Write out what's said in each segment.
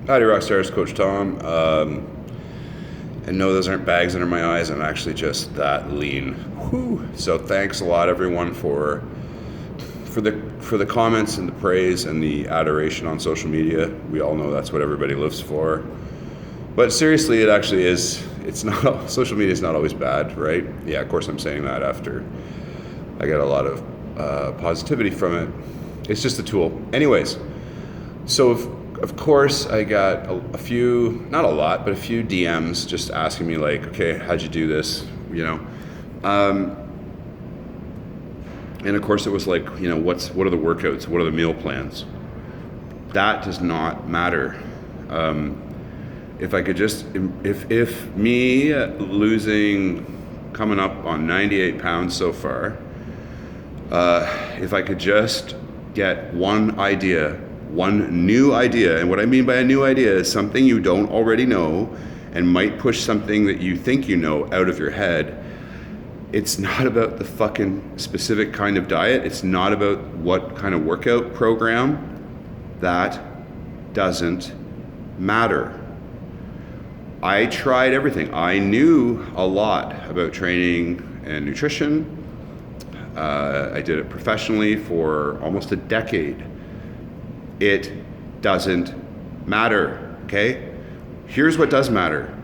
Howdy, Rockstars. Coach Tom. And no, those aren't bags under my eyes. I'm actually just that lean. Whew. So thanks a lot, everyone, for the comments and the praise and the adoration on social media. We all know that's what everybody lives for. But seriously, it actually is. It's not. Social media is not always bad, right? Yeah, of course I'm saying that after I get a lot of positivity from it. It's just a tool. Anyways, so of course I got a few, not a lot, but a few DMs just asking me like, okay, how'd you do this? You know, and of course it was like, you know, what are the workouts? What are the meal plans? That does not matter. If I could just, if me losing, coming up on 98 pounds so far, if I could just get one new idea, and what I mean by a new idea is something you don't already know and might push something that you think you know out of your head. It's not about the fucking specific kind of diet. It's not about what kind of workout program. That doesn't matter. I tried everything. I knew a lot about training and nutrition. I did it professionally for almost a decade. It doesn't matter, okay? Here's what does matter.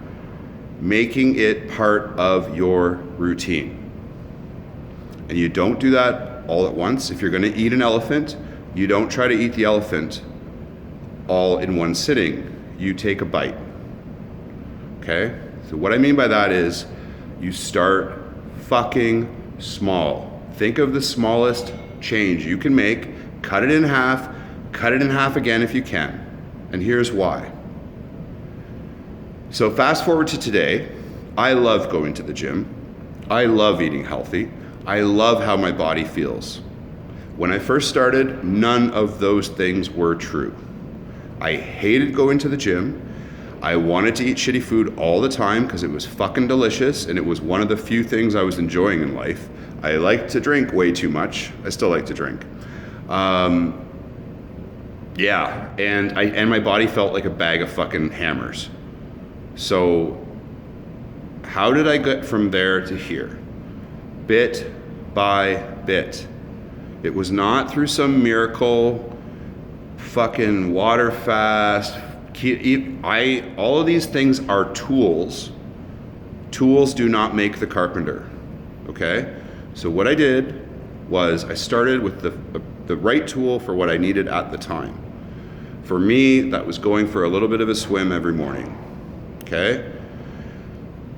Making it part of your routine. And you don't do that all at once. If you're gonna eat an elephant, you don't try to eat the elephant all in one sitting. You take a bite, okay? So what I mean by that is you start fucking small. Think of the smallest change you can make, cut it in half again if you can. And here's why. So fast forward to today. I love going to the gym. I love eating healthy. I love how my body feels. When I first started, none of those things were true. I hated going to the gym. I wanted to eat shitty food all the time because it was fucking delicious and it was one of the few things I was enjoying in life. I like to drink way too much. I still like to drink. Yeah, and my body felt like a bag of fucking hammers. So how did I get from there to here? Bit by bit. It was not through some miracle fucking water fast. All of these things are tools. Tools do not make the carpenter, okay? So what I did was I started with the right tool for what I needed at the time. For me, that was going for a little bit of a swim every morning, okay?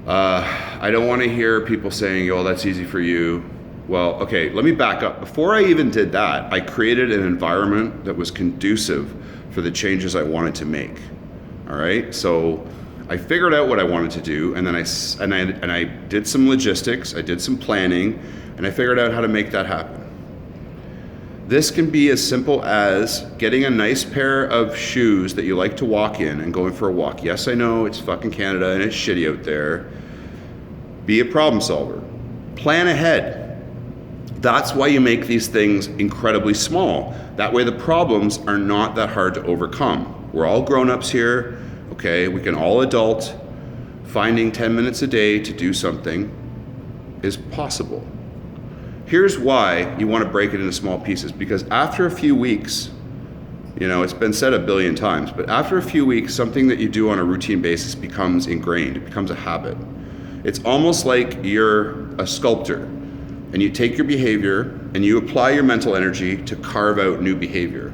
I don't want to hear people saying, oh, that's easy for you. Well, okay, let me back up. Before I even did that, I created an environment that was conducive for the changes I wanted to make, all right? So I figured out what I wanted to do, and then I did some logistics, I did some planning, and I figured out how to make that happen. This can be as simple as getting a nice pair of shoes that you like to walk in and going for a walk. Yes, I know it's fucking Canada and it's shitty out there. Be a problem solver. Plan ahead. That's why you make these things incredibly small. That way the problems are not that hard to overcome. We're all grown-ups here, okay? We can all adult. Finding 10 minutes a day to do something is possible. Here's why you want to break it into small pieces, because after a few weeks, you know, it's been said a billion times, but after a few weeks, something that you do on a routine basis becomes ingrained. It becomes a habit. It's almost like you're a sculptor and you take your behavior and you apply your mental energy to carve out new behavior.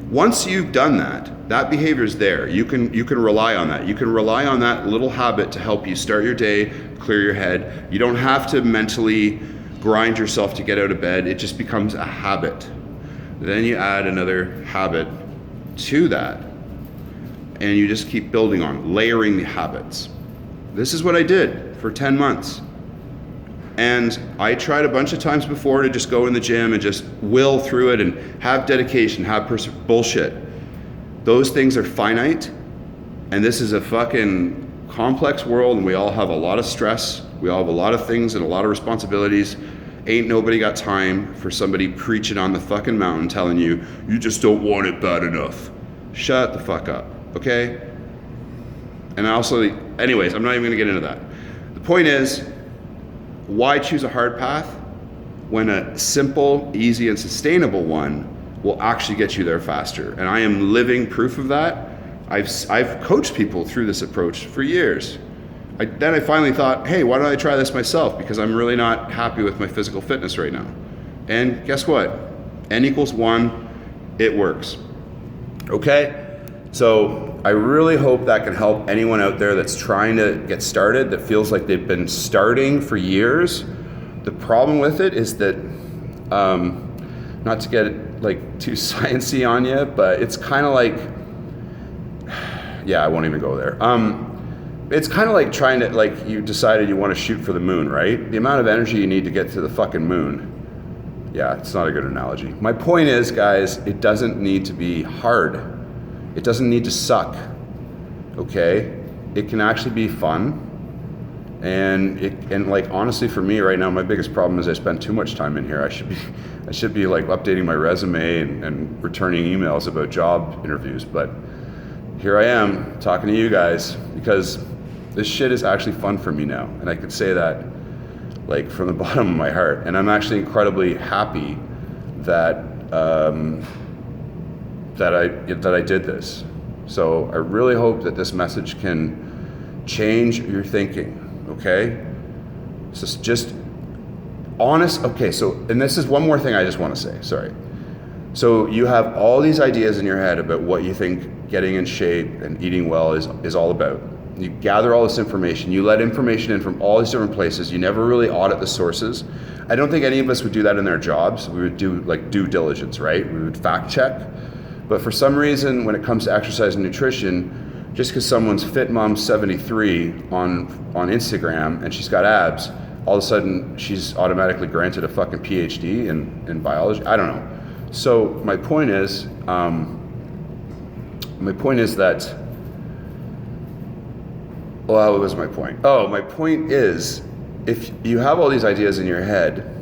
Once you've done that, that behavior is there. You can rely on that. You can rely on that little habit to help you start your day, clear your head. You don't have to mentally grind yourself to get out of bed. It just becomes a habit. Then you add another habit to that, and you just keep building on, layering the habits. This is what I did for 10 months. And I tried a bunch of times before to just go in the gym and just will through it and have dedication, have bullshit. Those things are finite, and this is a fucking complex world, and we all have a lot of stress. We all have a lot of things and a lot of responsibilities. Ain't nobody got time for somebody preaching on the fucking mountain telling you, you just don't want it bad enough. Shut the fuck up, okay? And also, anyways, I'm not even gonna get into that. The point is, why choose a hard path when a simple, easy, and sustainable one will actually get you there faster? And I am living proof of that. I've coached people through this approach for years. Then I finally thought, hey, why don't I try this myself? Because I'm really not happy with my physical fitness right now. And guess what? N=1, it works. Okay? So I really hope that can help anyone out there that's trying to get started, that feels like they've been starting for years. The problem with it is that, not to get like too sciencey on you, but it's kind of like, yeah, I won't even go there. It's kind of like trying to, like, you decided you want to shoot for the moon, right? The amount of energy you need to get to the fucking moon. Yeah, it's not a good analogy. My point is, guys, it doesn't need to be hard. It doesn't need to suck, okay? It can actually be fun. And like, honestly, for me right now, my biggest problem is I spend too much time in here. I should be like updating my resume and returning emails about job interviews, but here I am talking to you guys because this shit is actually fun for me now. And I could say that like from the bottom of my heart. And I'm actually incredibly happy that that I did this. So I really hope that this message can change your thinking, okay? So it's just honest, okay, so, and this is one more thing I just want to say, sorry. So you have all these ideas in your head about what you think getting in shape and eating well is all about. You gather all this information, you let information in from all these different places, you never really audit the sources. I don't think any of us would do that in their jobs. We would do like due diligence, right? We would fact check. But for some reason, when it comes to exercise and nutrition, just because someone's Fit Mom 73 on Instagram and she's got abs, all of a sudden she's automatically granted a fucking PhD in biology. I don't know. So my point is that, well, what was my point? Oh, my point is, if you have all these ideas in your head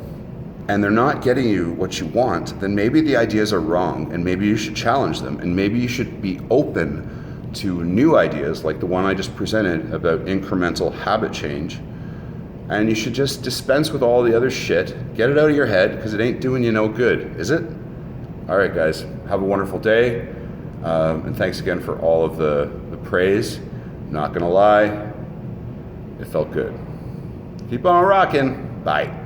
and they're not getting you what you want, then maybe the ideas are wrong and maybe you should challenge them and maybe you should be open to new ideas like the one I just presented about incremental habit change. And you should just dispense with all the other shit, get it out of your head because it ain't doing you no good, is it? All right, guys, have a wonderful day. And thanks again for all of the praise. Not gonna lie, it felt good. Keep on rocking. Bye.